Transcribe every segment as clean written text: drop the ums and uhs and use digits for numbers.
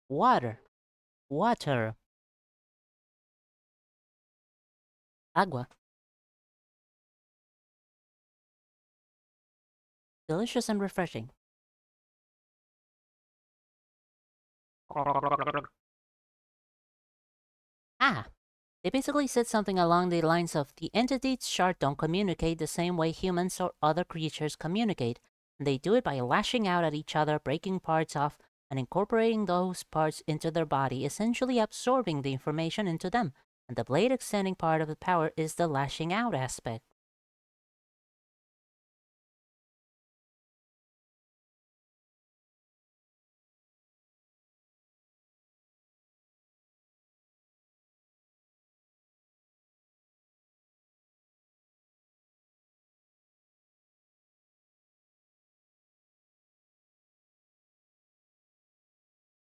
Water. Water. Agua. Delicious and refreshing. Ah, they basically said something along the lines of the entities shard don't communicate the same way humans or other creatures communicate, and they do it by lashing out at each other, breaking parts off, and incorporating those parts into their body, essentially absorbing the information into them. And the blade extending part of the power is the lashing out aspect.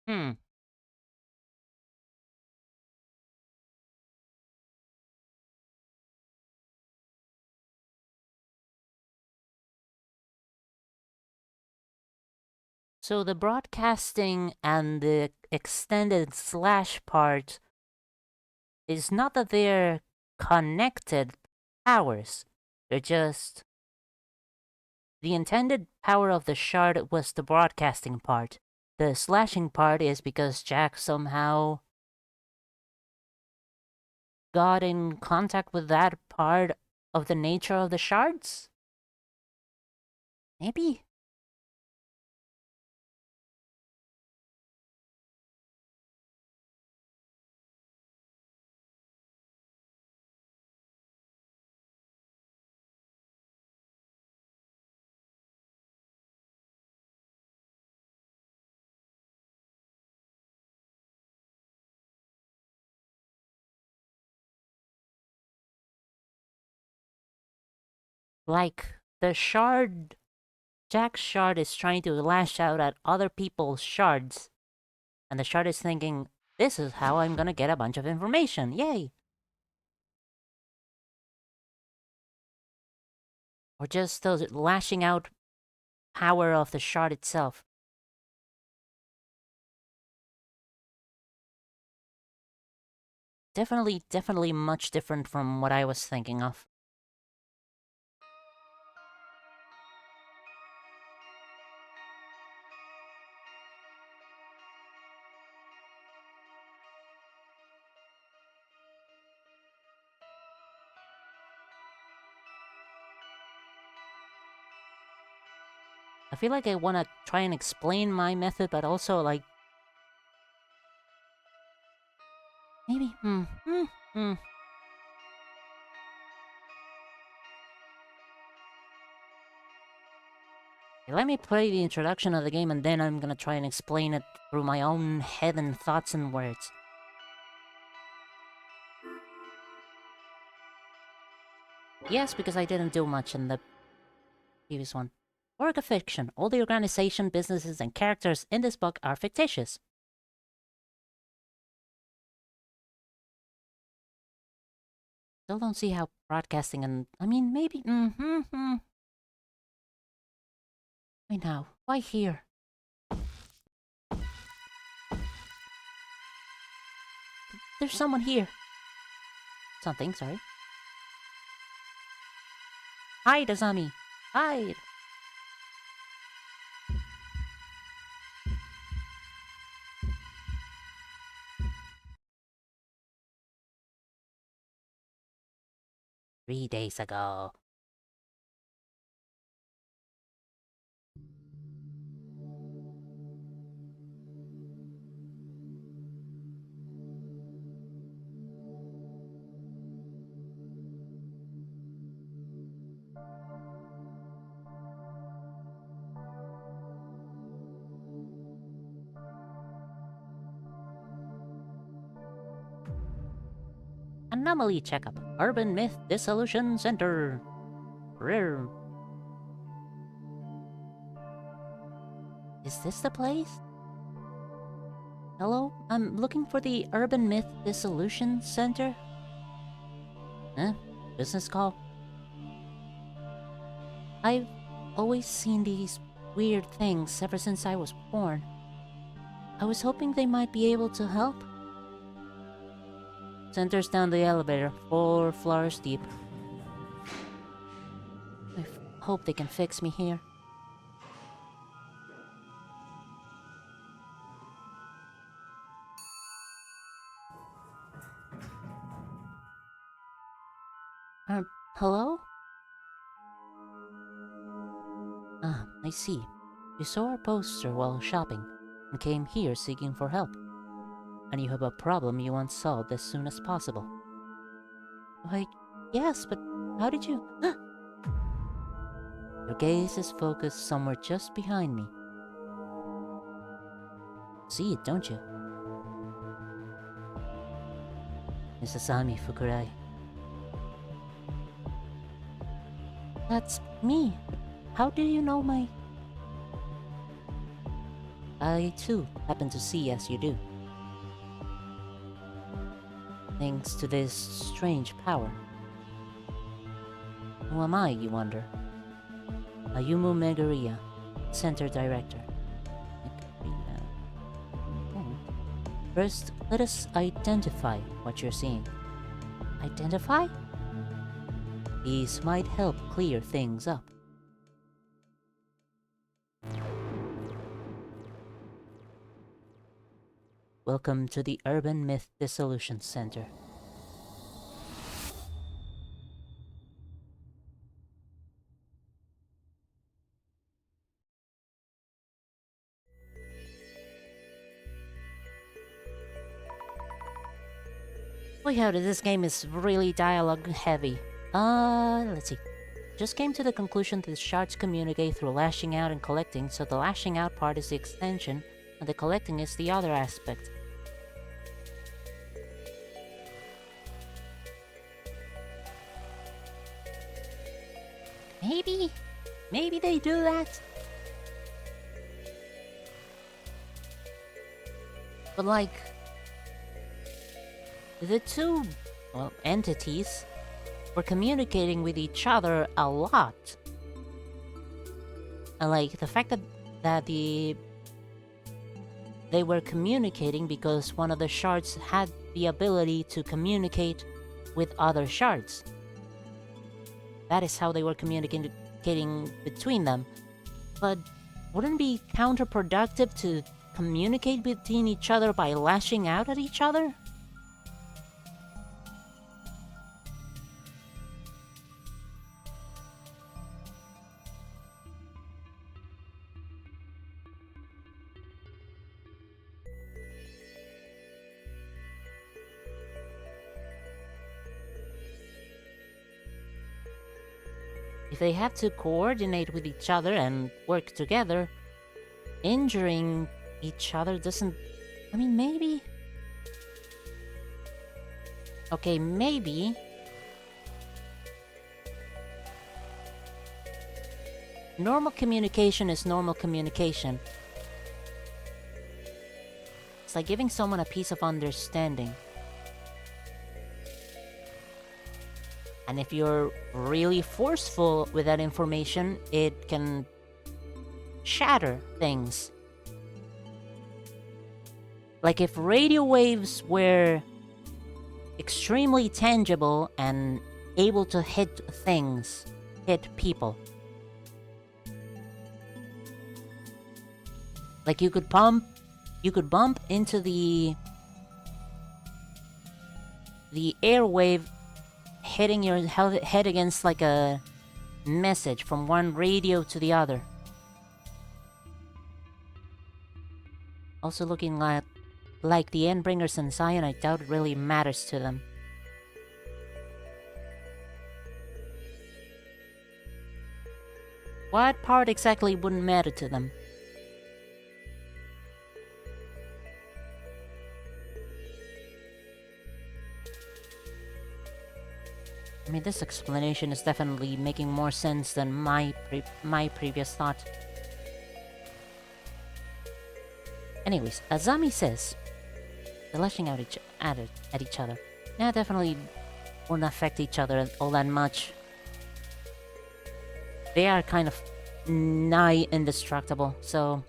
Hmm. So the broadcasting and the extended slash part is not that they're connected powers. They're just the intended power of the shard was the broadcasting part. The slashing part is because Jack somehow got in contact with that part of the nature of the shards? Maybe? Like, the shard. Jack's shard is trying to lash out at other people's shards, and the shard is thinking, this is how I'm gonna get a bunch of information, yay! Or just the lashing out power of the shard itself. Definitely much different from what I was thinking of. I feel like I wanna try and explain my method, but also, like... Maybe, hmm. Let me play the introduction of the game, and then I'm gonna try and explain it through my own head and thoughts and words. Yes, because I didn't do much in the previous one. Work of fiction. All the organization, businesses, and characters in this book are fictitious. Still don't see how broadcasting and... I mean, maybe... Why now? Why here? There's someone here. Something, sorry. Hide, Azami! Hide! 3 days ago. Anomaly checkup. Urban Myth Dissolution Center. Rare. Is this the place? Hello? I'm looking for the Urban Myth Dissolution Center. Eh? Business call? I've always seen these weird things ever since I was born. I was hoping they might be able to help. Centers down the elevator, 4 floors deep. I hope they can fix me here. Hello? Ah, I see. You saw our poster while shopping and came here seeking for help. And you have a problem you want solved as soon as possible. Why, yes, but how did you... Your gaze is focused somewhere just behind me. See it, don't you? Miss Asami Fukurai. That's me. How do you know my... I, too, happen to see as you do. Thanks to this strange power. Who am I, you wonder? Ayumu Meguriya, Center Director. First, let us identify what you're seeing. Identify? These might help clear things up. Welcome to the Urban Myth Dissolution Center. Boy howdy, this game is really dialogue heavy. Let's see. Just came to the conclusion that the shards communicate through lashing out and collecting, so the lashing out part is the extension, and the collecting is the other aspect. Maybe they do that? But like... the two, well, entities were communicating with each other a lot. And like, the fact that they were communicating because one of the shards had the ability to communicate with other shards. That is how they were communicating between them. But wouldn't it be counterproductive to communicate between each other by lashing out at each other? If they have to coordinate with each other and work together, injuring each other doesn't... I mean, maybe... Okay, maybe... normal communication is normal communication. It's like giving someone a piece of understanding. And if you're really forceful with that information, it can shatter things. Like if radio waves were extremely tangible and able to hit things, hit people. Like you could bump into the airwave, hitting your head against like a message from one radio to the other. Also looking like the Endbringers and Zion, I doubt it really matters to them. What part exactly wouldn't matter to them? I mean, this explanation is definitely making more sense than my previous thought. Anyways, Azami says, the lashing out at each other. Yeah, definitely won't affect each other all that much. They are kind of nigh indestructible, so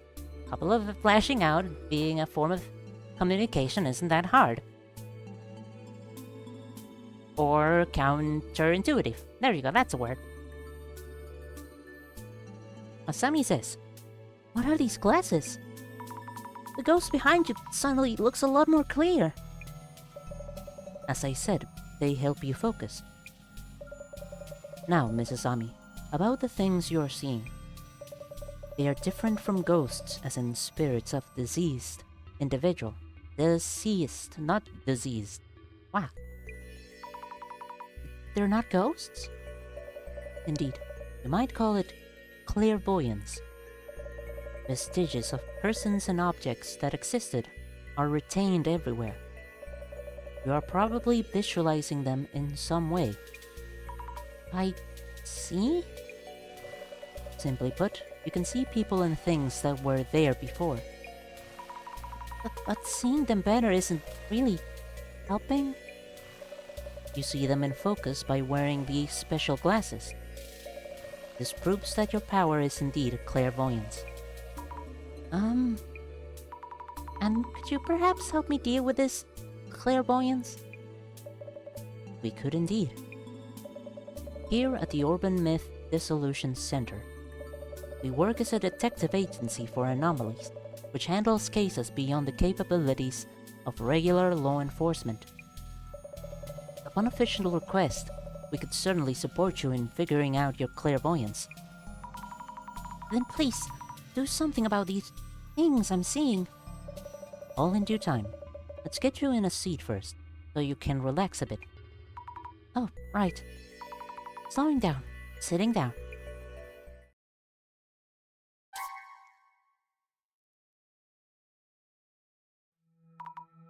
couple of flashing out being a form of communication isn't that hard. Or counterintuitive. There you go, that's a word. Asami says, "What are these glasses? The ghost behind you suddenly looks a lot more clear." As I said, they help you focus. Now, Mrs. Ami, about the things you're seeing. They are different from ghosts, as in spirits of deceased individual. Deceased, not diseased. Wow. They're not ghosts? Indeed, you might call it clairvoyance. Vestiges of persons and objects that existed are retained everywhere. You are probably visualizing them in some way. I see? Simply put, you can see people and things that were there before. But seeing them better isn't really helping. You see them in focus by wearing these special glasses. This proves that your power is indeed clairvoyance. And could you perhaps help me deal with this clairvoyance? We could indeed. Here at the Urban Myth Dissolution Center, we work as a detective agency for anomalies, which handles cases beyond the capabilities of regular law enforcement. Upon official request, we could certainly support you in figuring out your clairvoyance. Then please, do something about these things I'm seeing. All in due time. Let's get you in a seat first, so you can relax a bit. Oh, right. Slowing down. Sitting down.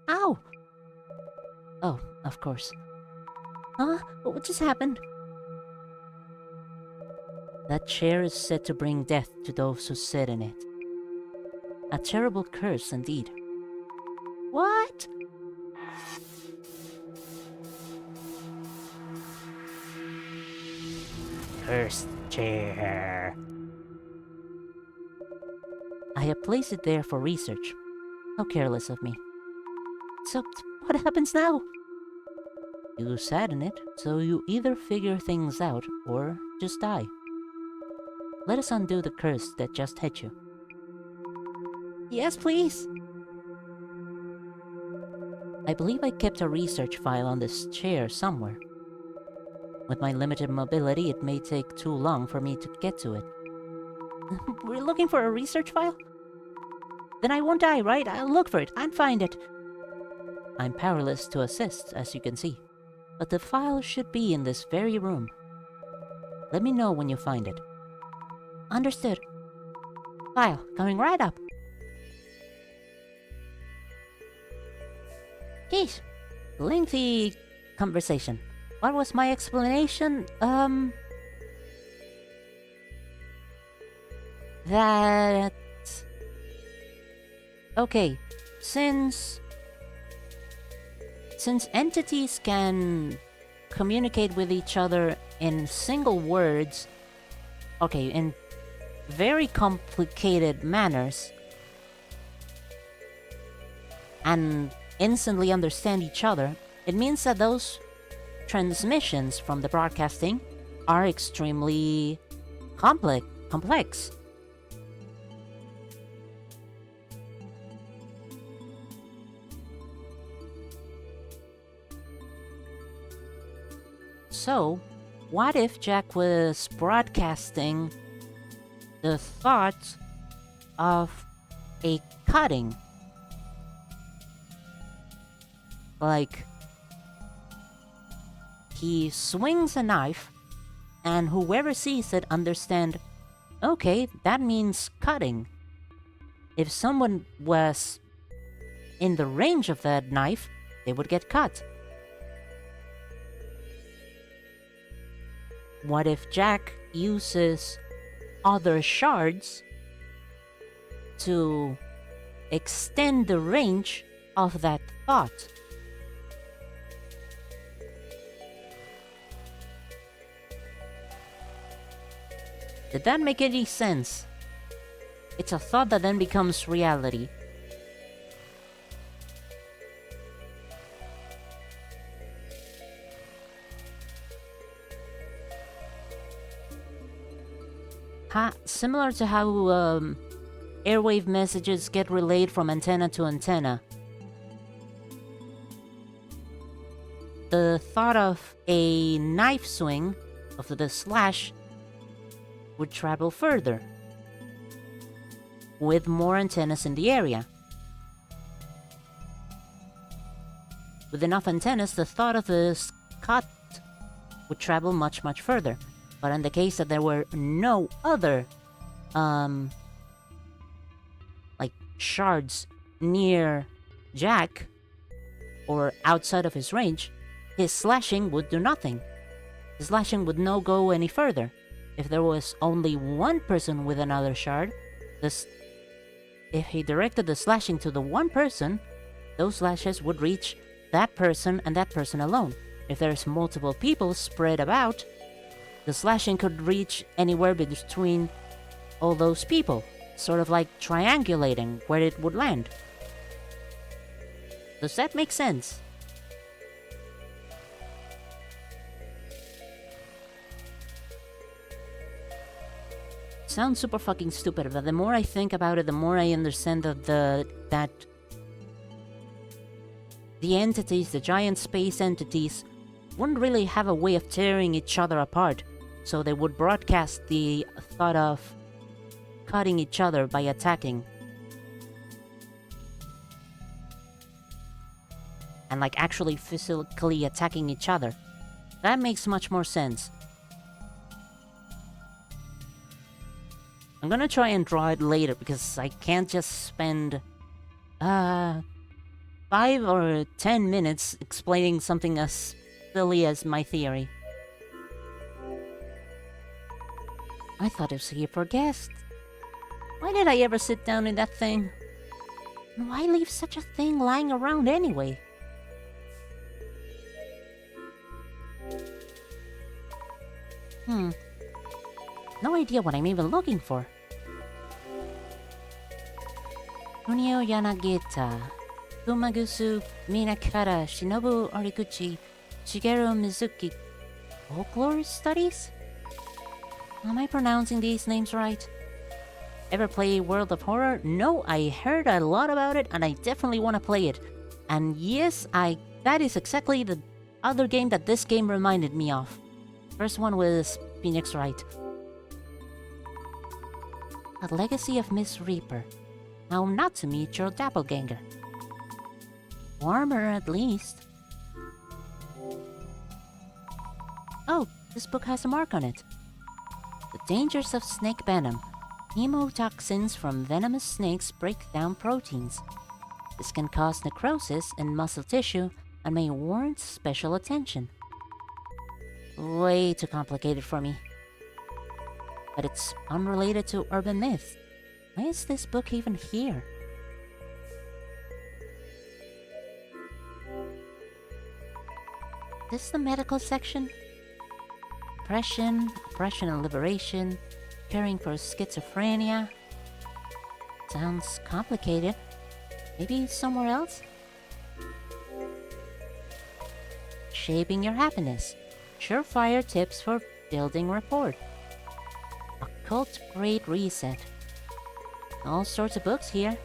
Ow! Oh, of course. Huh? What just happened? That chair is said to bring death to those who sit in it. A terrible curse indeed. What? Cursed chair. I have placed it there for research. How careless of me. So, what happens now? You sat in it, so you either figure things out or just die. Let us undo the curse that just hit you. Yes, please. I believe I kept a research file on this chair somewhere. With my limited mobility, it may take too long for me to get to it. We're looking for a research file? Then I won't die, right? I'll look for it and find it. I'm powerless to assist, as you can see. But the file should be in this very room. Let me know when you find it. Understood. File, coming right up. Geez, lengthy conversation. What was my explanation? That... Okay, since entities can communicate with each other in single words, okay, in very complicated manners, and instantly understand each other, it means that those transmissions from the broadcasting are extremely complex. So, what if Jack was broadcasting the thought of a cutting? Like, he swings a knife, and whoever sees it understand, okay, that means cutting. If someone was in the range of that knife, they would get cut. What if Jack uses other shards to extend the range of that thought? Did that make any sense? It's a thought that then becomes reality. Similar to how airwave messages get relayed from antenna to antenna. The thought of a knife swing of the slash would travel further, with more antennas in the area. With enough antennas, the thought of the cut would travel much, much further. But in the case that there were no other, like, shards near Jack, or outside of his range, his slashing would do nothing. His slashing would not go any further. If there was only one person with another shard, if he directed the slashing to the one person, those slashes would reach that person and that person alone. If there's multiple people spread about, the slashing could reach anywhere between all those people, sort of like triangulating where it would land. Does that make sense? Sounds super fucking stupid, but the more I think about it, the more I understand that the entities, the giant space entities, wouldn't really have a way of tearing each other apart, so they would broadcast the thought of cutting each other by attacking. And like actually physically attacking each other. That makes much more sense. I'm gonna try and draw it later because I can't just spend 5 or 10 minutes explaining something as silly as my theory. I thought it was here for guests. Why did I ever sit down in that thing? And why leave such a thing lying around anyway? No idea what I'm even looking for. Kunio Yanagita, Kumagusu Minakara, Shinobu Origuchi, Shigeru Mizuki. Folklore studies? Am I pronouncing these names right? Ever play World of Horror? No, I heard a lot about it and I definitely want to play it. And yes, that is exactly the other game that this game reminded me of. First one was Phoenix Wright. A Legacy of Miss Reaper. How not to meet your doppelganger. Warmer at least. Oh, this book has a mark on it. The Dangers of Snake Venom. Hemotoxins from venomous snakes break down proteins. This can cause necrosis in muscle tissue and may warrant special attention. Way too complicated for me. But it's unrelated to urban myths. Why is this book even here? This is the medical section? Oppression and liberation, caring for schizophrenia. Sounds complicated. Maybe somewhere else? Shaping your happiness. Surefire tips for building rapport. Occult Great Reset. All sorts of books here.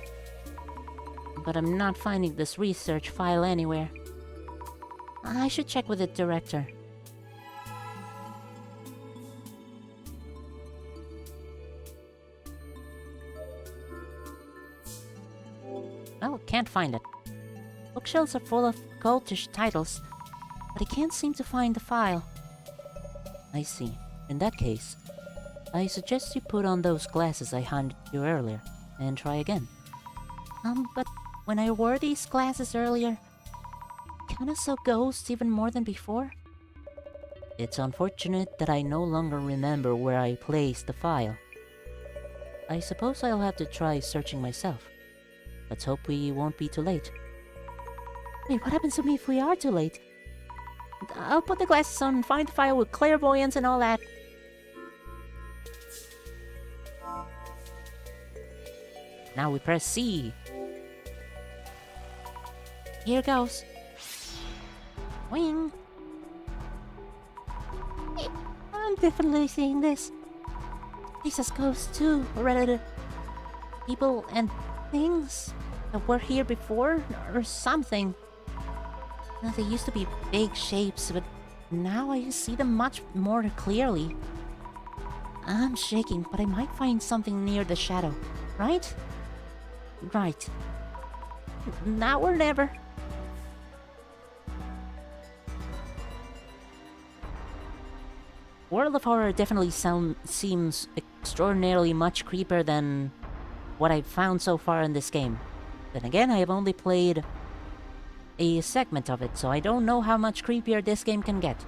But I'm not finding this research file anywhere. I should check with the director. Oh, can't find it. Bookshelves are full of cultish titles, but I can't seem to find the file. I see. In that case, I suggest you put on those glasses I handed you earlier, and try again. But when I wore these glasses earlier, I kinda saw ghosts even more than before. It's unfortunate that I no longer remember where I placed the file. I suppose I'll have to try searching myself. Let's hope we won't be too late. Wait, what happens to me if we are too late? I'll put the glasses on and find the file with clairvoyance and all that. Now we press C. Here goes. Wing. I'm definitely seeing this. This is ghosts too, or rather, people and things that were here before, or something. Now, they used to be big shapes, but now I see them much more clearly. I'm shaking, but I might find something near the shadow, right? Right. Now or never. World of Horror definitely seems extraordinarily much creepier than what I've found so far in this game. Then again, I have only played a segment of it, so I don't know how much creepier this game can get.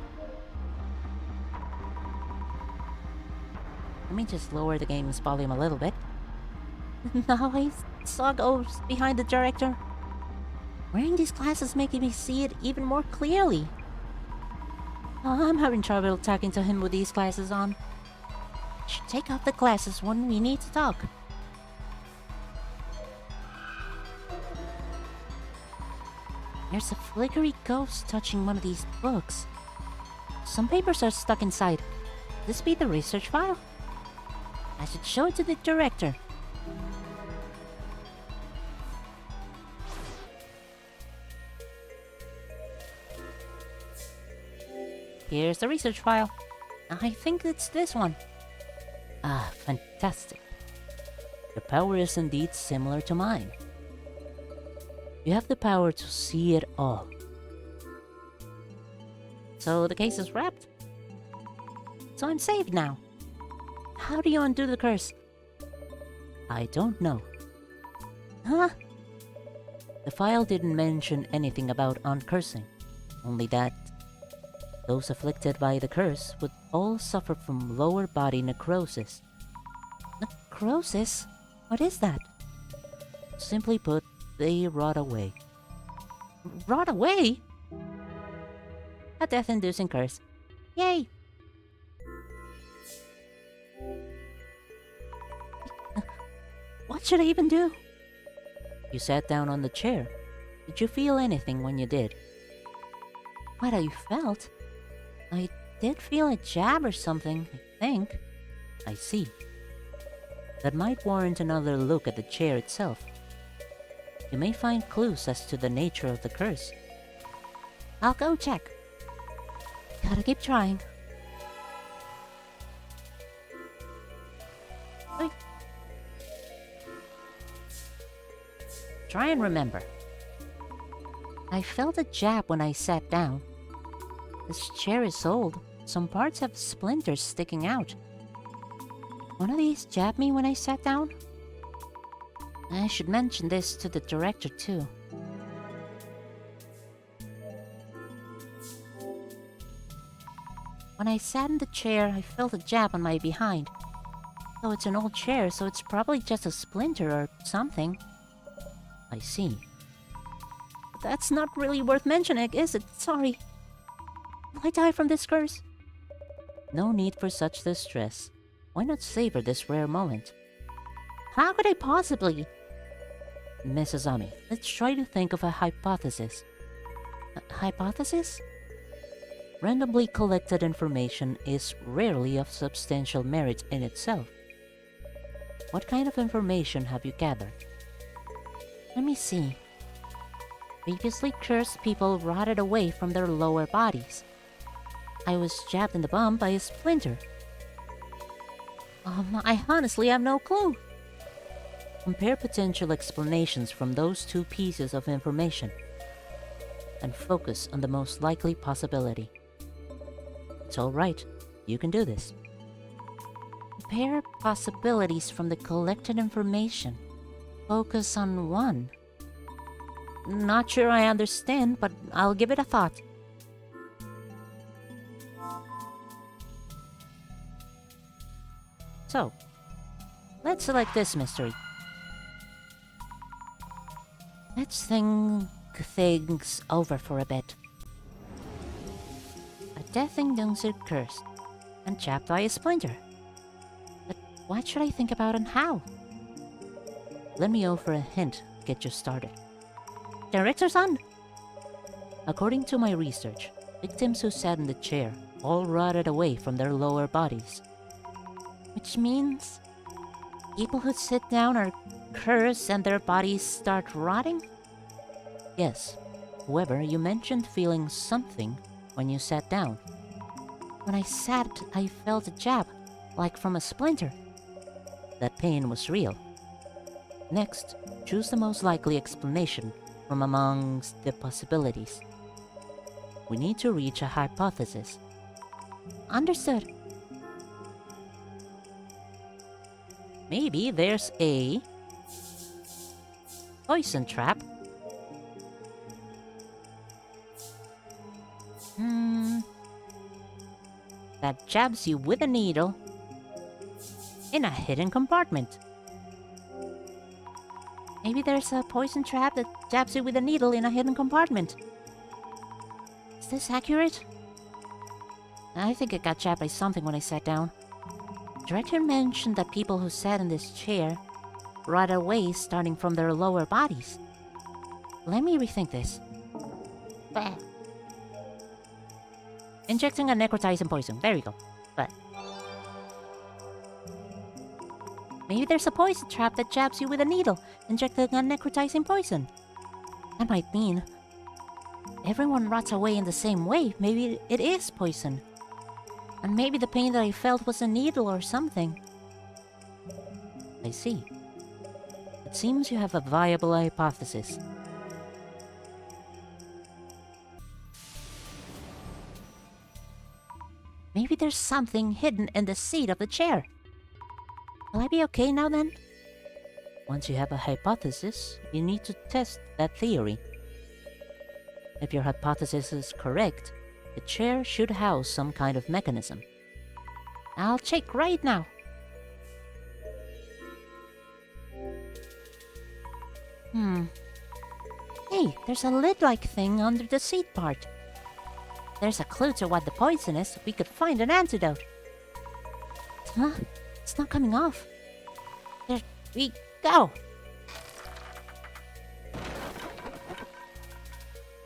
Let me just lower the game's volume a little bit. Now I saw ghosts behind the director. Wearing these glasses making me see it even more clearly. I'm having trouble talking to him with these glasses on. I should take off the glasses when we need to talk. There's a flickery ghost touching one of these books. Some papers are stuck inside. Could this be the research file? I should show it to the director. Here's the research file. I think it's this one. Ah, fantastic. The power is indeed similar to mine. You have the power to see it all. So the case is wrapped? So I'm saved now. How do you undo the curse? I don't know. Huh? The file didn't mention anything about uncursing, only that those afflicted by the curse would all suffer from lower body necrosis. Necrosis? What is that? Simply put, they rot away. Rot away? A death-inducing curse. Yay! What should I even do? You sat down on the chair. Did you feel anything when you did? What I felt? I did feel a jab or something, I think. I see. That might warrant another look at the chair itself. You may find clues as to the nature of the curse. I'll go check. Gotta keep trying. Wait. Try and remember. I felt a jab when I sat down. This chair is old. Some parts have splinters sticking out. One of these jabbed me when I sat down? I should mention this to the director too. When I sat in the chair, I felt a jab on my behind. Though it's an old chair, so it's probably just a splinter or something. I see. But that's not really worth mentioning, is it? Sorry. Will I die from this curse? No need for such distress. Why not savor this rare moment? How could I possibly? Mrs. Ami, let's try to think of a hypothesis. A hypothesis? Randomly collected information is rarely of substantial merit in itself. What kind of information have you gathered? Let me see. Previously cursed people rotted away from their lower bodies. I was jabbed in the bum by a splinter. I honestly have no clue. Compare potential explanations from those two pieces of information and focus on the most likely possibility. It's alright, you can do this. Compare possibilities from the collected information. Focus on one. Not sure I understand, but I'll give it a thought. So, let's select this mystery. Let's think things over for a bit. A death-inducing curse, and chapped by a splinter. But what should I think about and how? Let me offer a hint to get you started. Director son? According to my research, victims who sat in the chair all rotted away from their lower bodies. Which means people who sit down are cursed and their bodies start rotting? Yes. However, you mentioned feeling something when you sat down. When I sat, I felt a jab, like from a splinter. That pain was real. Next, choose the most likely explanation from amongst the possibilities. We need to reach a hypothesis. Understood. Maybe there's a poison trap. That jabs you with a needle in a hidden compartment. Maybe there's a poison trap that jabs you with a needle in a hidden compartment. Is this accurate? I think I got jabbed by something when I sat down. The director mentioned that people who sat in this chair rot away starting from their lower bodies. Let me rethink this. Bah. Injecting a necrotizing poison. There you go. But maybe there's a poison trap that jabs you with a needle, injecting a necrotizing poison. That might mean everyone rots away in the same way. Maybe it is poison. And maybe the pain that I felt was a needle or something. I see. It seems you have a viable hypothesis. Maybe there's something hidden in the seat of the chair. Will I be okay now then? Once you have a hypothesis, you need to test that theory. If your hypothesis is correct, the chair should house some kind of mechanism. I'll check right now. Hey, there's a lid-like thing under the seat part. There's a clue to what the poison is. We could find an antidote. Huh? It's not coming off. There we go.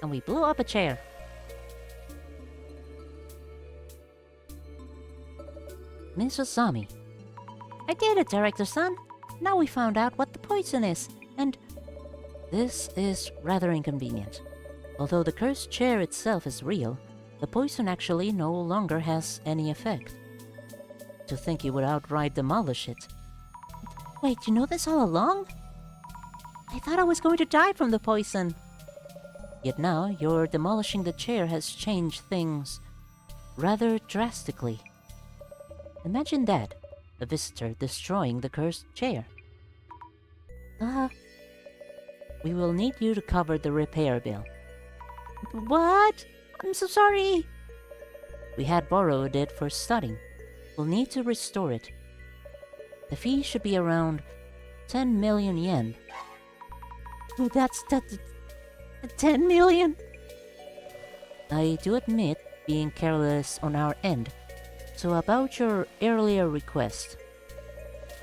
And we blew up a chair. Miss Asami. I did it, Director Son. Now we found out what the poison is, and this is rather inconvenient. Although the cursed chair itself is real, the poison actually no longer has any effect. To think you would outright demolish it. Wait, you know this all along? I thought I was going to die from the poison. Yet now, your demolishing the chair has changed things rather drastically. Imagine that, a visitor destroying the cursed chair. We will need you to cover the repair bill. What? I'm so sorry. We had borrowed it for studying. We'll need to restore it. The fee should be around 10 million yen. That's 10 million? I do admit being careless on our end. So about your earlier request,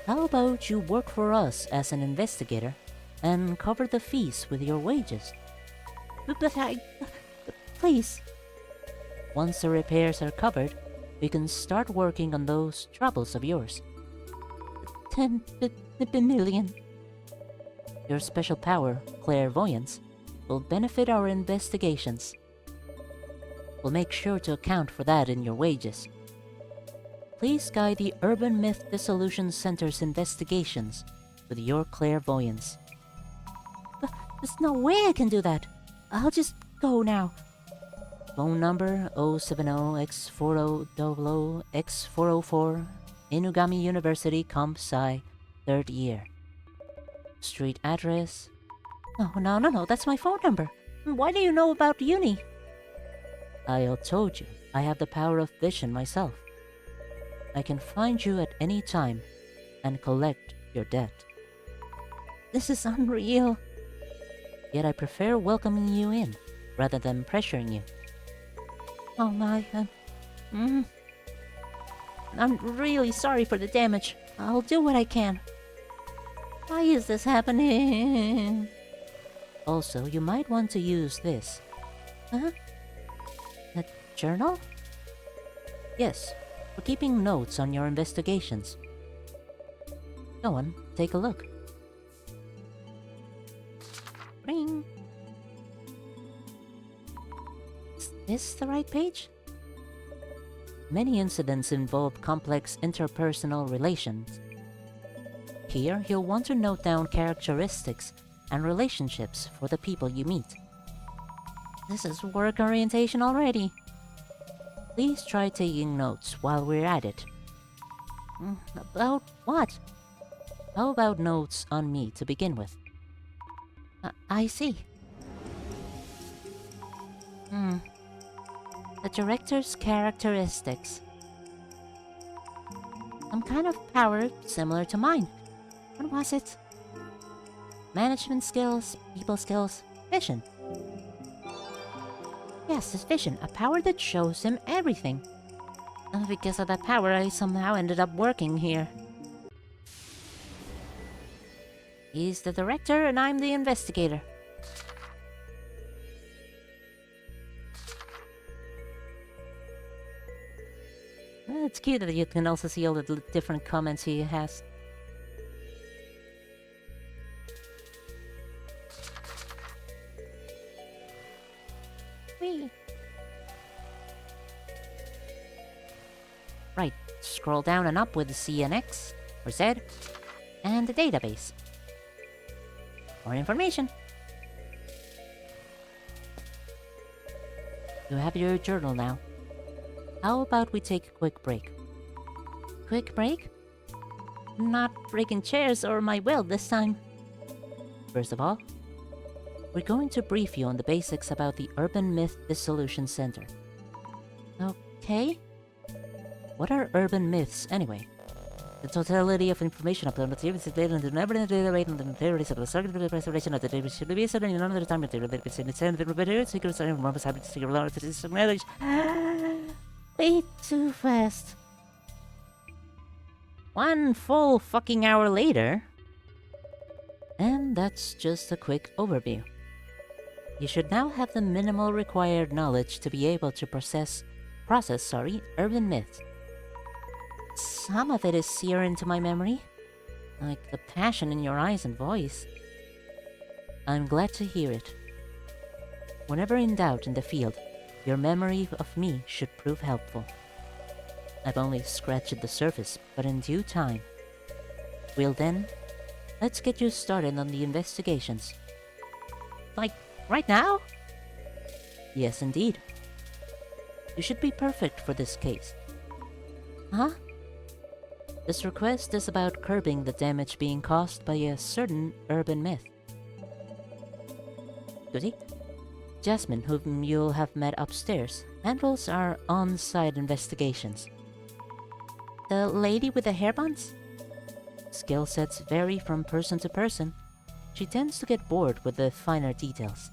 how about you work for us as an investigator and cover the fees with your wages? But please. Once the repairs are covered, we can start working on those troubles of yours. 10 million. Your special power, clairvoyance, will benefit our investigations. We'll make sure to account for that in your wages. Please guide the Urban Myth Dissolution Center's investigations with your clairvoyance. But there's no way I can do that. I'll just go now. Phone number 070-X4000-X404, Inugami University, Comp Sci, 3rd year. Street address... No, that's my phone number. Why do you know about uni? I told you, I have the power of vision myself. I can find you at any time and collect your debt. This is unreal. Yet I prefer welcoming you in, rather than pressuring you. Oh my, I'm really sorry for the damage. I'll do what I can. Why is this happening? Also, you might want to use this. Huh? A journal? Yes, for keeping notes on your investigations. Go on, take a look. Ring. Is this the right page? Many incidents involve complex interpersonal relations. Here, you'll want to note down characteristics and relationships for the people you meet. This is work orientation already. Please try taking notes while we're at it. About what? How about notes on me to begin with? I see. The director's characteristics. Some kind of power similar to mine. What was it? Management skills, people skills, vision. Yes, his vision, a power that shows him everything. And because of that power, I somehow ended up working here. He's the director and I'm the investigator. It's cute that you can also see all the different comments he has. Whee! Right, scroll down and up with the C and X, or Z, and the database. More information. You have your journal now. How about we take a quick break? Quick break? Not breaking chairs or my will this time. First of all, we're going to brief you on the basics about the Urban Myth Dissolution Center. Okay? What are urban myths, anyway? The totality of information upon the theories is laid on the never rate on the theories of the circuit preservation of the data should be said in another time material that is in the center of the secret of more habit to secure knowledge. Way too fast. 1 full fucking hour later. And that's just a quick overview. You should now have the minimal required knowledge to be able to process urban myths. Some of it is seared into my memory, like the passion in your eyes and voice. I'm glad to hear it. Whenever in doubt in the field, your memory of me should prove helpful. I've only scratched the surface, but in due time. Well then, let's get you started on the investigations. Like, right now? Yes, indeed. You should be perfect for this case. Huh? This request is about curbing the damage being caused by a certain urban myth. Goody? Jasmine, whom you'll have met upstairs, handles our on-site investigations. The lady with the hair buns? Skill sets vary from person to person. She tends to get bored with the finer details.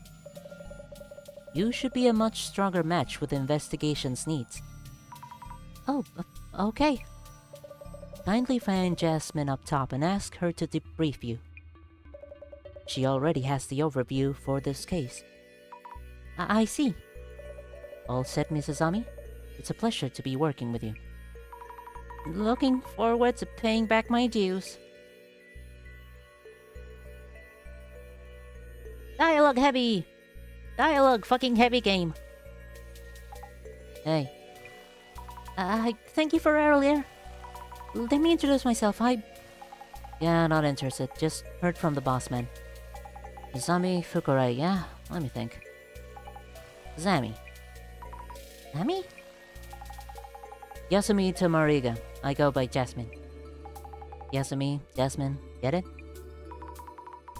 You should be a much stronger match with the investigation's needs. Oh, okay. Kindly find Jasmine up top and ask her to debrief you. She already has the overview for this case. I see. All set, Mrs. Ami? It's a pleasure to be working with you. Looking forward to paying back my dues. Dialogue heavy! Dialogue fucking heavy game. Hey. Thank you for earlier. Let me introduce myself. Yeah, not interested. Just heard from the boss man. Izami Fukurai, yeah? Let me think. Zami. Zami? Yasumi Tomariga. I go by Jasmine. Yasumi, Jasmine, get it?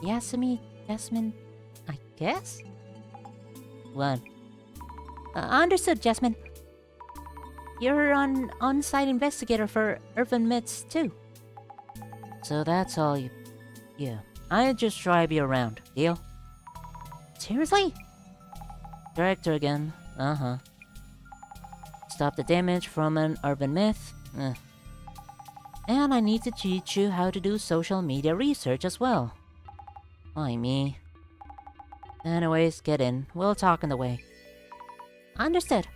Yasumi, Jasmine, I guess? What? Understood, Jasmine. You're an on-site investigator for urban myths, too. So that's all you... Yeah. I just drive you around, deal? Seriously? Director again. Stop the damage from an urban myth. And I need to teach you how to do social media research as well. Why me? Anyways, get in. We'll talk on the way. Understood.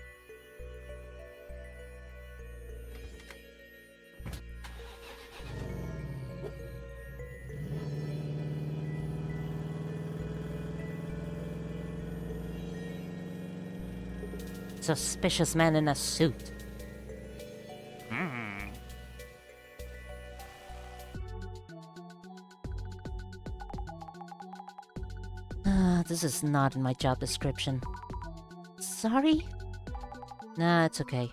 Suspicious man in a suit. This is not in my job description. Sorry? Nah, it's okay.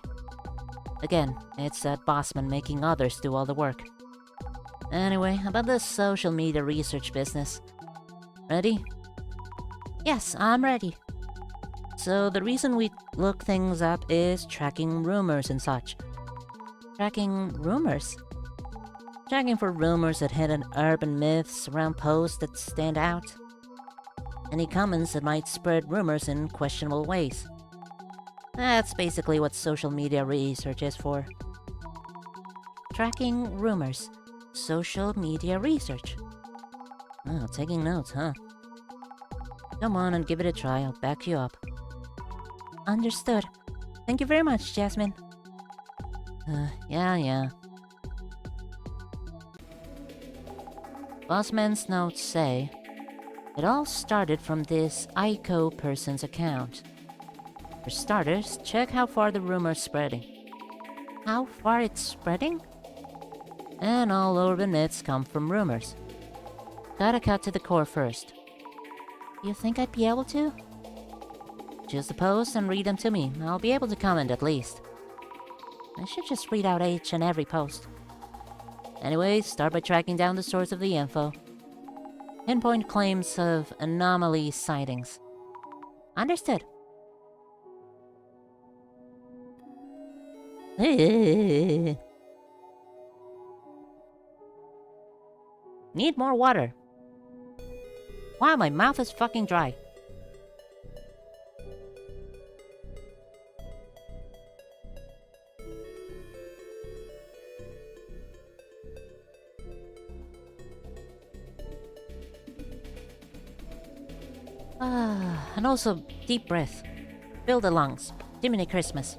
Again, it's that bossman making others do all the work. Anyway, about this social media research business. Ready? Yes, I'm ready. So the reason we look things up is tracking rumors and such. Tracking rumors? Checking for rumors that hit on urban myths around posts that stand out. Any comments that might spread rumors in questionable ways. That's basically what social media research is for. Tracking rumors. Social media research. Oh, taking notes, huh? Come on and give it a try, I'll back you up. Understood. Thank you very much, Jasmine. Yeah. Bossman's notes say, it all started from this Aiko person's account. For starters, check how far the rumor's spreading. How far it's spreading? And all urban myths come from rumors. Gotta cut to the core first. You think I'd be able to? Choose the posts and read them to me. I'll be able to comment at least. I should just read out each and every post. Anyways, start by tracking down the source of the info. Pinpoint claims of anomaly sightings. Understood. Need more water. Wow, my mouth is fucking dry. And also, deep breath. Fill the lungs. Jiminy Christmas.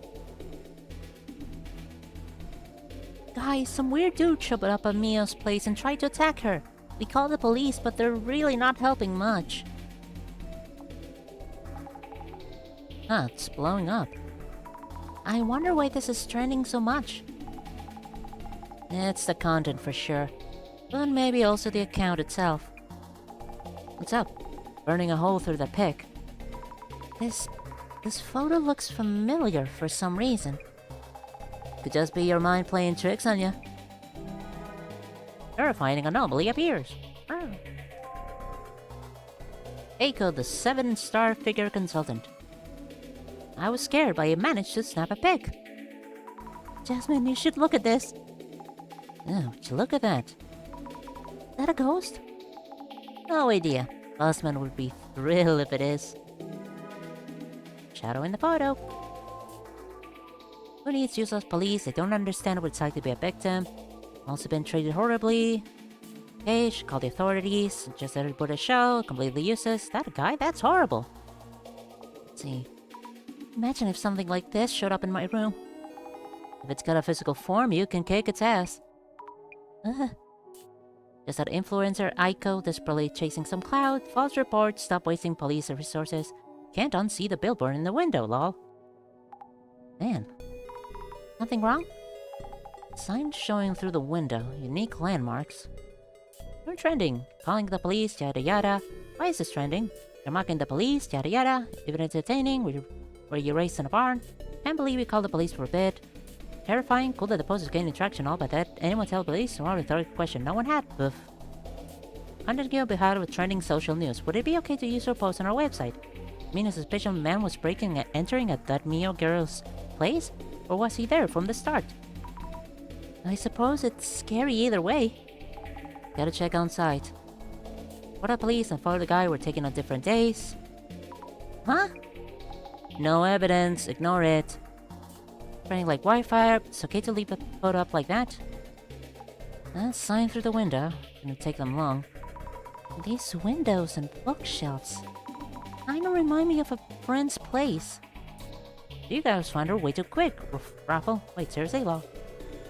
Guys, some weird dude showed up at Mio's place and tried to attack her. We called the police, but they're really not helping much. It's blowing up. I wonder why this is trending so much. It's the content for sure. But maybe also the account itself. What's up? Burning a hole through the pic. This photo looks familiar for some reason. Could just be your mind playing tricks on you. Terrifying anomaly appears. Eiko, the 7-star figure consultant. I was scared, but I managed to snap a pic. Jasmine, you should look at this. Oh, would you look at that? Is that a ghost? No idea. Bossman would be thrilled if it is. Shadow in the photo. Who needs useless police? They don't understand what it's like to be a victim. Also been treated horribly. Okay, should call the authorities. Just let it put a show. Completely useless. That guy? That's horrible. Let's see. Imagine if something like this showed up in my room. If it's got a physical form, you can kick its ass. Just that influencer Aiko desperately chasing some cloud. False reports. Stop wasting police resources. Can't unsee the billboard in the window, lol. Man. Nothing wrong? Signs showing through the window. Unique landmarks. You're trending. Calling the police, yada yada. Why is this trending? You're mocking the police, yada yada. Even entertaining. Were you raised in a barn? Can't believe we called the police for a bit. Terrifying. Cool that the post is gaining traction, all but that. Anyone tell the police? Or rhetorical question. No one had. Oof. 100 GB behind with trending social news. Would it be okay to use your post on our website? I mean, a suspicious man was breaking and entering at that Mio girl's place? Or was he there from the start? I suppose it's scary either way. Gotta check on site. What the police and follow the guy were taken on different days. Huh? No evidence, ignore it. Spreading like wildfire, it's okay to leave the photo up like that? Sign through the window. Gonna take them long. These windows and bookshelves kinda remind me of a friend's place. You guys find her way too quick, Raffle. Wait, seriously, Law?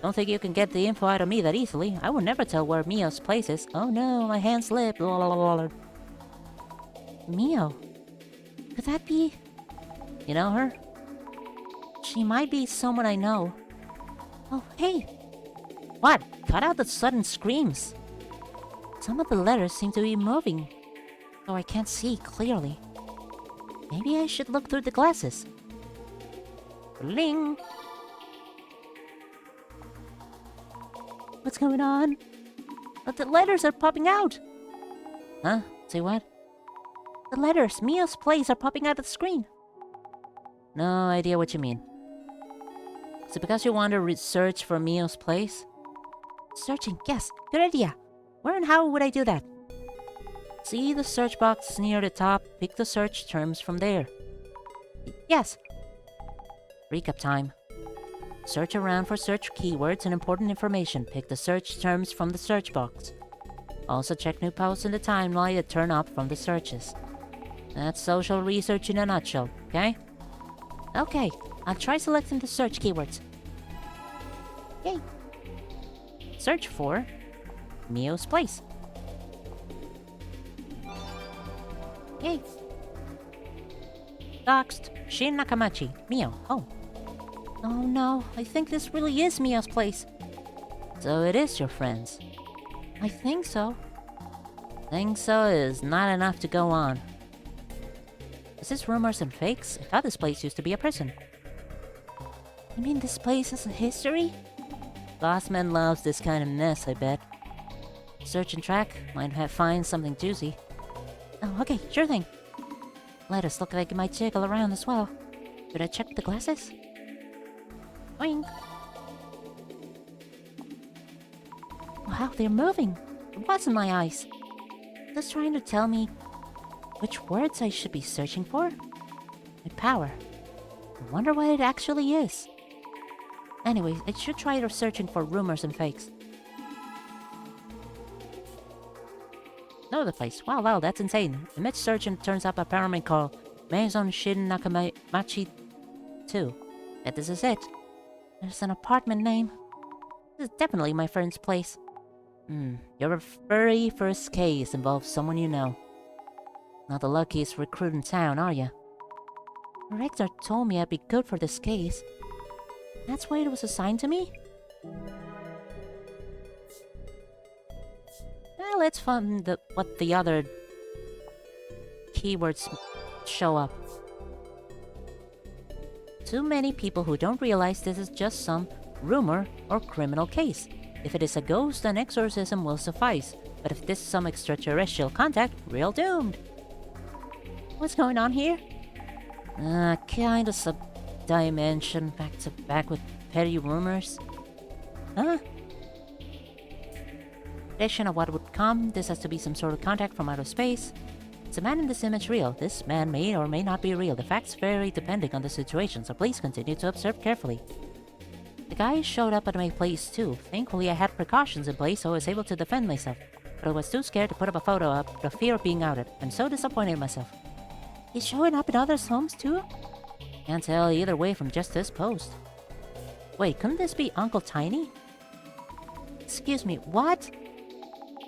Don't think you can get the info out of me that easily. I would never tell where Mio's place is. Oh no, my hand slipped. Mio? Could that be... You know her? She might be someone I know. Oh, hey! What? Cut out the sudden screams. Some of the letters seem to be moving, though I can't see clearly. Maybe I should look through the glasses. Bling! What's going on? But the letters are popping out! Huh? Say what? The letters, Mio's place, are popping out of the screen. No idea what you mean. Is it because you want to search for Mio's place? Searching, yes, good idea. Where and how would I do that? See the search box near the top, pick the search terms from there. Yes. Recap time. Search around for search keywords and important information. Pick the search terms from the search box. Also check new posts in the timeline that turn up from the searches. That's social research in a nutshell, okay? Okay, I'll try selecting the search keywords. Yay! Search for Mio's place. Yay! Doxed. Shin Nakamachi. Mio. Home. Oh no, I think this really is Mio's place. So it is your friend's. I think so. Think so is not enough to go on. Is this rumors and fakes? I thought this place used to be a prison. You mean this place has a history? Bossman loves this kind of mess, I bet. Search and track. Might find something juicy. Oh, okay, sure thing. Letters look like it might jiggle around as well. Should I check the glasses? Boing! Wow, they're moving! What's in my eyes? Just trying to tell me which words I should be searching for? My power. I wonder what it actually is. Anyway, I should try searching for rumors and fakes. Know the place. Wow, that's insane. Image search and turns up a apartment called Maison Shin Nakamachi 2. Bet this is it. There's an apartment name. This is definitely my friend's place. Your very first case involves someone you know. Not the luckiest recruit in town, are you? Rector told me I'd be good for this case. That's why it was assigned to me? Let's find what the other keywords show up. Too many people who don't realize this is just some rumor or criminal case. If it is a ghost, an exorcism will suffice. But if this is some extraterrestrial contact, real doomed. What's going on here? Kinda sub-dimension back to back with petty rumors. Huh? Prediction of what would come. This has to be some sort of contact from outer space. Is the man in this image real? This man may or may not be real. The facts vary depending on the situation, so please continue to observe carefully. The guy showed up at my place too. Thankfully I had precautions in place so I was able to defend myself. But I was too scared to put up a photo up for fear of being outed. I'm so disappointed in myself. He's showing up in others' homes too? Can't tell either way from just this post. Wait, couldn't this be Uncle Tiny? Excuse me, what?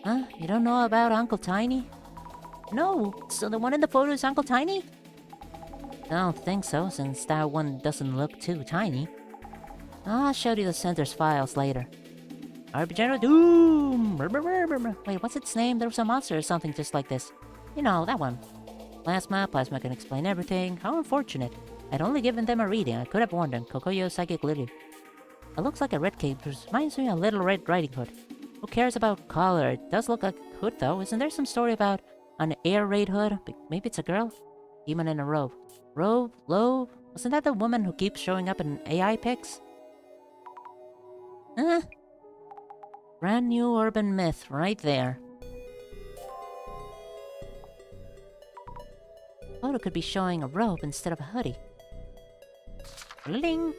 Huh? You don't know about Uncle Tiny? No, so the one in the photo is Uncle Tiny? I don't think so, since that one doesn't look too tiny. I'll show you the center's files later. Arbitrary Doom! Wait, what's its name? There was a monster or something just like this. You know, that one. Plasma can explain everything. How unfortunate. I'd only given them a reading. I could have warned them. Kokoyo Psychic Lily. It looks like a red cape. Reminds me of a Little Red Riding Hood. Who cares about color? It does look like a hood though. Isn't there some story about an air raid hood? Maybe it's a girl? Demon in a robe. Robe? Wasn't that the woman who keeps showing up in AI pics? Huh? Brand new urban myth right there. Photo could be showing a robe instead of a hoodie. Bling!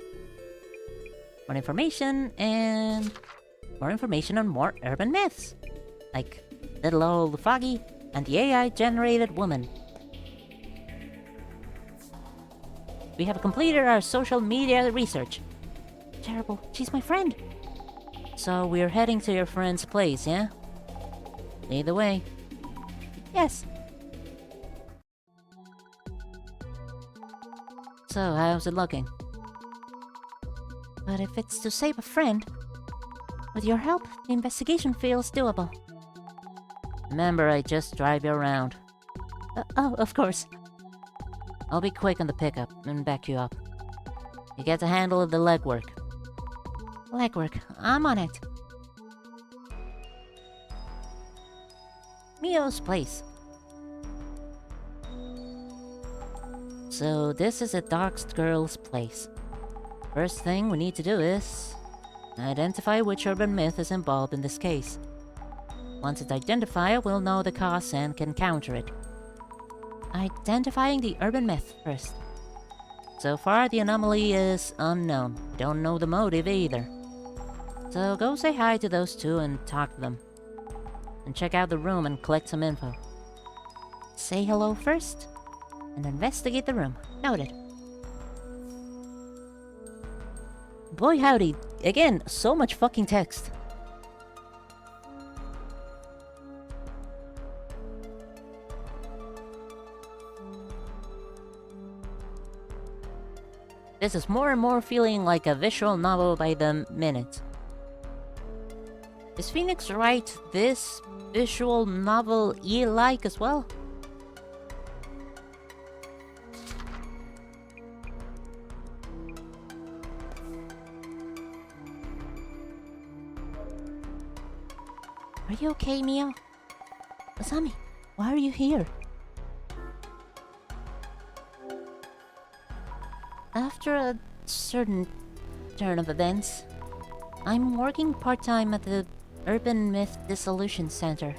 More information and more information on more urban myths, like Little Old Foggy and the AI-generated woman. We have completed our social media research. Terrible, she's my friend. So we're heading to your friend's place, yeah? Lead the way. Yes. So, how's it looking? But if it's to save a friend, with your help, the investigation feels doable. Remember, I just drive you around. Oh, of course. I'll be quick on the pickup and back you up. You get to handle the legwork. Legwork, I'm on it. Mio's place. So this is a doxed girl's place. First thing we need to do is identify which urban myth is involved in this case. Once it's identified, we'll know the cause and can counter it. Identifying the urban myth first. So far, the anomaly is unknown. Don't know the motive either. So go say hi to those two and talk to them. And check out the room and collect some info. Say hello first, and investigate the room. Noted. Boy howdy, again, so much fucking text. This is more and more feeling like a visual novel by the minute. Is Phoenix right? This visual novel you like as well? Are you okay, Mio? Asami, why are you here? After a certain turn of events, I'm working part-time at the Urban Myth Dissolution Center.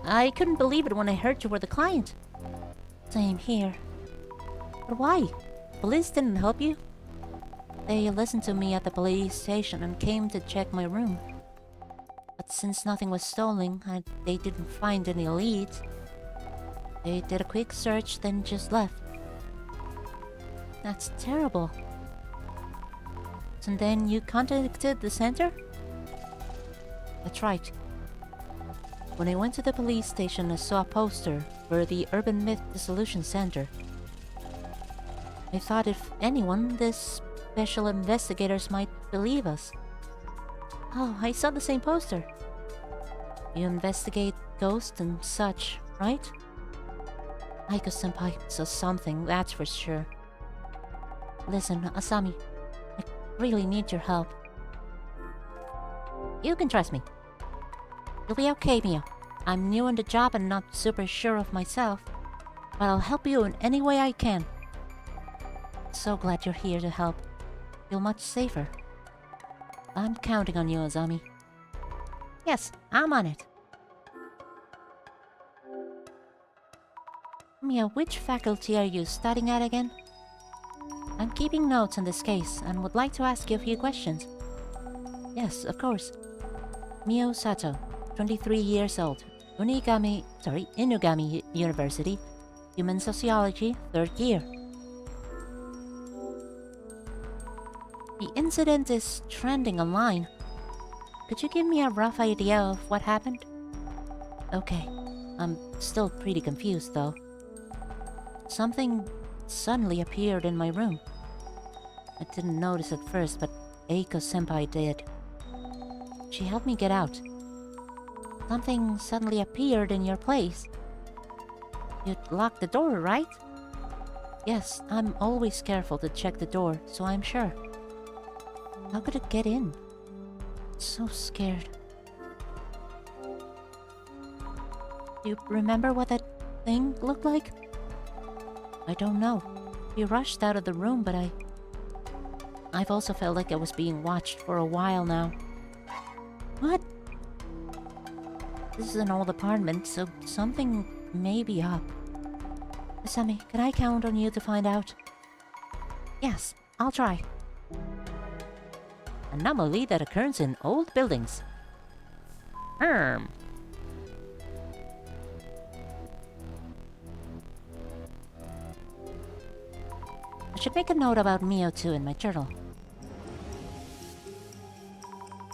I couldn't believe it when I heard you were the client. Same here. But why? Police didn't help you? They listened to me at the police station and came to check my room. But since nothing was stolen, they didn't find any leads. They did a quick search, then just left. That's terrible. And then you contacted the center? That's right. When I went to the police station, I saw a poster for the Urban Myth Dissolution Center. I thought if anyone, these special investigators might believe us. Oh, I saw the same poster. You investigate ghosts and such, right? Aiko-senpai saw something, that's for sure. Listen, Asami, I really need your help. You can trust me. You'll be okay, Mio. I'm new on the job and not super sure of myself, but I'll help you in any way I can. So glad you're here to help. Feel much safer. I'm counting on you, Asami. Yes, I'm on it. Mio, which faculty are you studying at again? I'm keeping notes on this case and would like to ask you a few questions. Yes, of course. Mio Sato, 23 years old, Inugami University, Human Sociology, 3rd year. The incident is trending online. Could you give me a rough idea of what happened? Okay, I'm still pretty confused though. Something suddenly appeared in my room. I didn't notice at first, but Aiko-senpai did. She helped me get out. Something suddenly appeared in your place. You'd locked the door, right? Yes, I'm always careful to check the door, so I'm sure. How could it get in? So scared. Do you remember what that thing looked like? I don't know. We rushed out of the room, but I've also felt like I was being watched for a while now. What? This is an old apartment, so something may be up. Asami, can I count on you to find out? Yes, I'll try. A anomaly that occurs in old buildings. I should make a note about Mio too in my journal.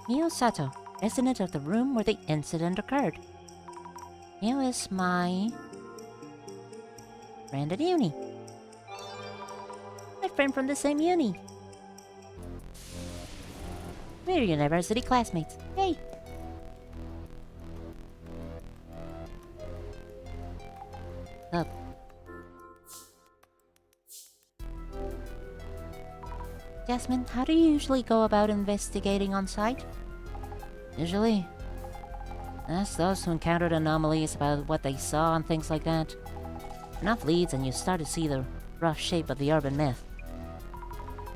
Mio Sato, resident of the room where the incident occurred. Mio is my friend at uni. My friend from the same uni. We're university classmates. Hey! Up. Jasmine, how do you usually go about investigating on site? Usually, ask those who encountered anomalies about what they saw and things like that. Enough leads and you start to see the rough shape of the urban myth.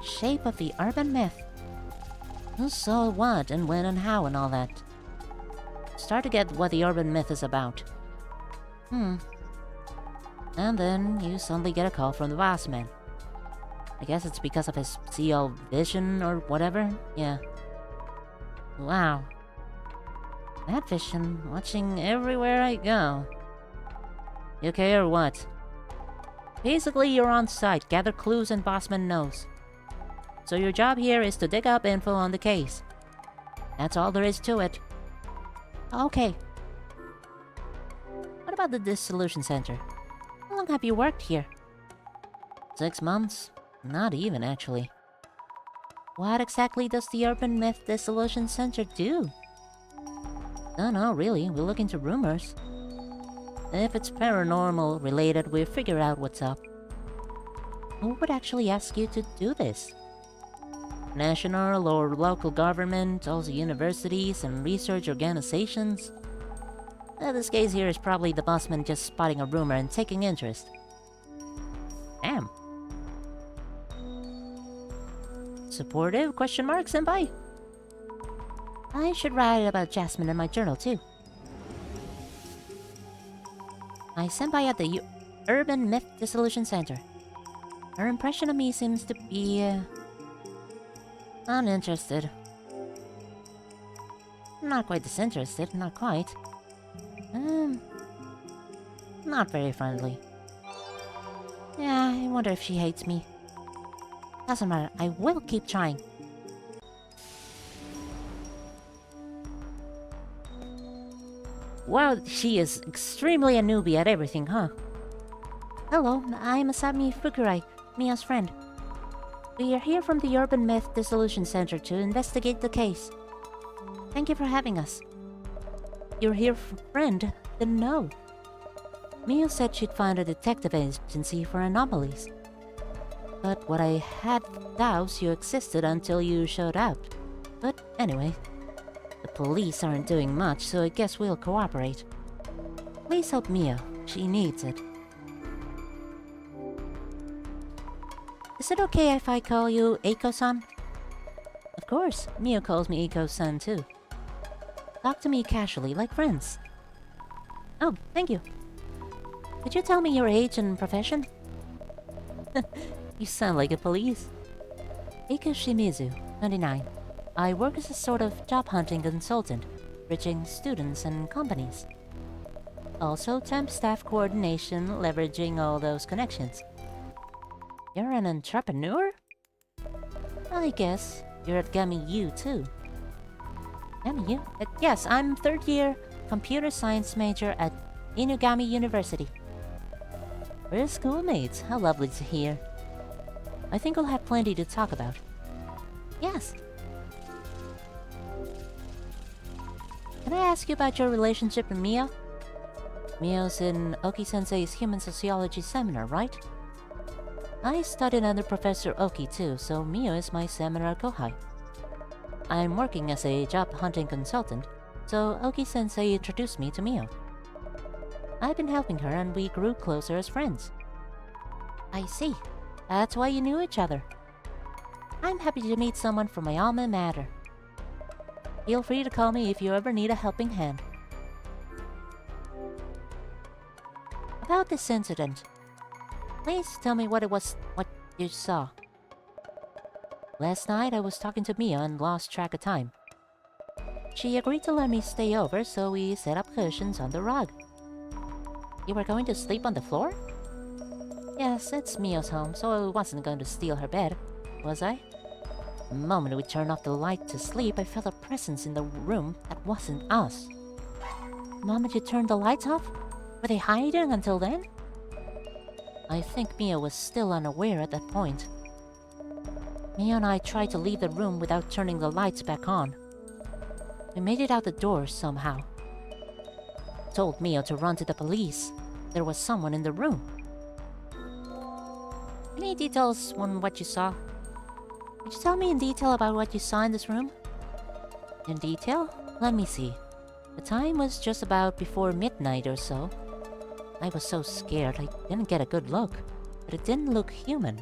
Shape of the urban myth? Who saw what and when and how and all that? Start to get what the urban myth is about. And then you suddenly get a call from the boss man. I guess it's because of his see-all vision or whatever? Yeah. Wow. That vision, watching everywhere I go. You okay or what? Basically, you're on site, gather clues and bossman knows. So your job here is to dig up info on the case. That's all there is to it. Okay. What about the Dissolution Center? How long have you worked here? 6 months? Not even, actually. What exactly does the Urban Myth Dissolution Center do? Don't know, really. We look into rumors. If it's paranormal related, we'll figure out what's up. Who would actually ask you to do this? National or local government, also universities and research organizations? This case here is probably the bossman just spotting a rumor and taking interest. Damn. Supportive? Question mark, senpai? I should write about Jasmine in my journal, too. My senpai at the Urban Myth Dissolution Center. Her impression of me seems to be... uninterested. Not quite disinterested, not quite. Not very friendly. Yeah, I wonder if she hates me. Doesn't matter, I will keep trying. Well, she is extremely a newbie at everything, huh? Hello, I'm Asami Fukurai, Mia's friend. We are here from the Urban Myth Dissolution Center to investigate the case. Thank you for having us. You're here for friend? Then no. Mia said she'd found a detective agency for anomalies. But what I had doubts you existed until you showed up. But anyway, the police aren't doing much, so I guess we'll cooperate. Please help Mia. She needs it. Is it okay if I call you Eiko-san? Of course, Mia calls me Eiko-san too. Talk to me casually, like friends. Oh, thank you. Could you tell me your age and profession? You sound like a police. Eiko Shimizu, 29. I work as a sort of job hunting consultant, reaching students and companies. Also temp staff coordination, leveraging all those connections. You're an entrepreneur? I guess. You're at Gummy U too. Gummy U? Yes, I'm third year computer science major at Inugami University. We're schoolmates. How lovely to hear. I think we'll have plenty to talk about. Yes. Can I ask you about your relationship with Mio? Mio's in Oki-sensei's human sociology seminar, right? I studied under Professor Oki too, so Mio is my seminar kohai. I'm working as a job hunting consultant, so Oki-sensei introduced me to Mio. I've been helping her and we grew closer as friends. I see. That's why you knew each other. I'm happy to meet someone from my alma mater. Feel free to call me if you ever need a helping hand. About this incident, please tell me what you saw. Last night I was talking to Mia and lost track of time. She agreed to let me stay over, so we set up cushions on the rug. You were going to sleep on the floor? Yes, it's Mia's home, so I wasn't going to steal her bed, was I? The moment we turned off the light to sleep, I felt a presence in the room that wasn't us. The moment you turned the lights off? Were they hiding until then? I think Mia was still unaware at that point. Mia and I tried to leave the room without turning the lights back on. We made it out the door somehow. Told Mia to run to the police. There was someone in the room. Any details on what you saw? Could you tell me in detail about what you saw in this room? In detail? Let me see. The time was just about before midnight or so. I was so scared I didn't get a good look, but it didn't look human.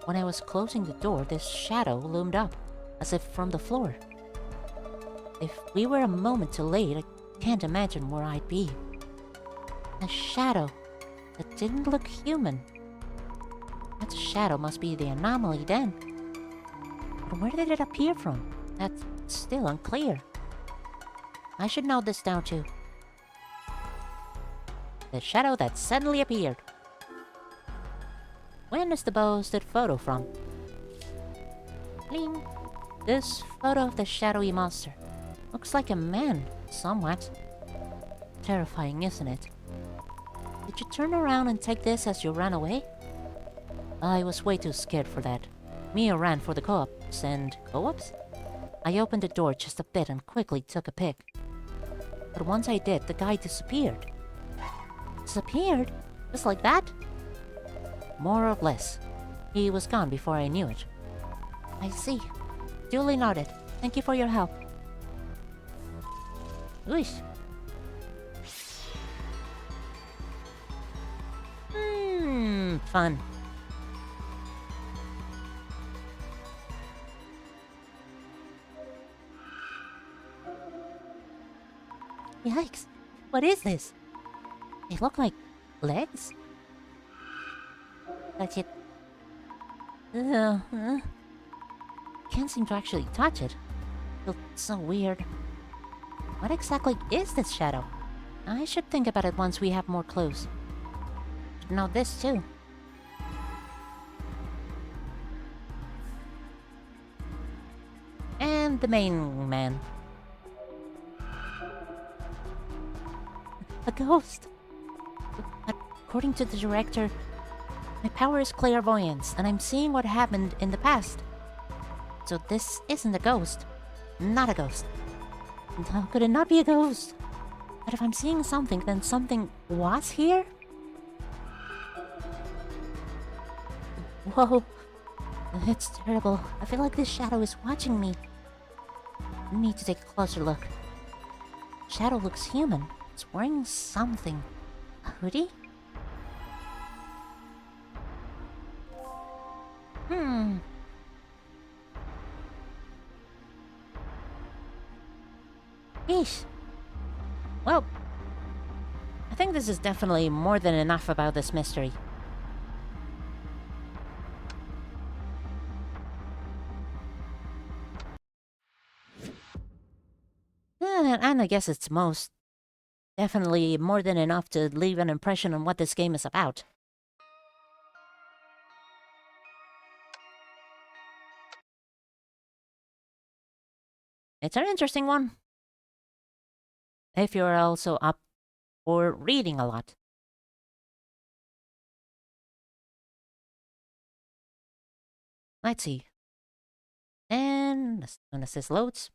When I was closing the door, this shadow loomed up, as if from the floor. If we were a moment too late, I can't imagine where I'd be. A shadow that didn't look human. That shadow must be the anomaly then. But where did it appear from? That's still unclear. I should note this down too. The shadow that suddenly appeared. When is the posted photo from? Bling. This photo of the shadowy monster. Looks like a man, somewhat. Terrifying, isn't it? Did you turn around and take this as you ran away? I was way too scared for that. Mia ran for the co-ops and... Co-ops? I opened the door just a bit and quickly took a pic. But once I did, the guy disappeared. Disappeared? Just like that? More or less. He was gone before I knew it. I see. Duly noted. Thank you for your help. Oosh. Fun. Yikes. What is this? They look like legs? Touch it. Can't seem to actually touch it. Feels so weird. What exactly is this shadow? I should think about it once we have more clues. Should know this too. And the main man. A ghost! According to the director, my power is clairvoyance, and I'm seeing what happened in the past. So this isn't a ghost. Not a ghost. How could it not be a ghost? But if I'm seeing something, then something was here? Whoa. It's terrible. I feel like this shadow is watching me. I need to take a closer look. Shadow looks human. It's wearing something. A hoodie? Yeesh. Well, I think this is definitely more than enough about this mystery. And I guess it's definitely more than enough to leave an impression on what this game is about. It's an interesting one. If you're also up for reading a lot. Let's see. And as soon as this loads,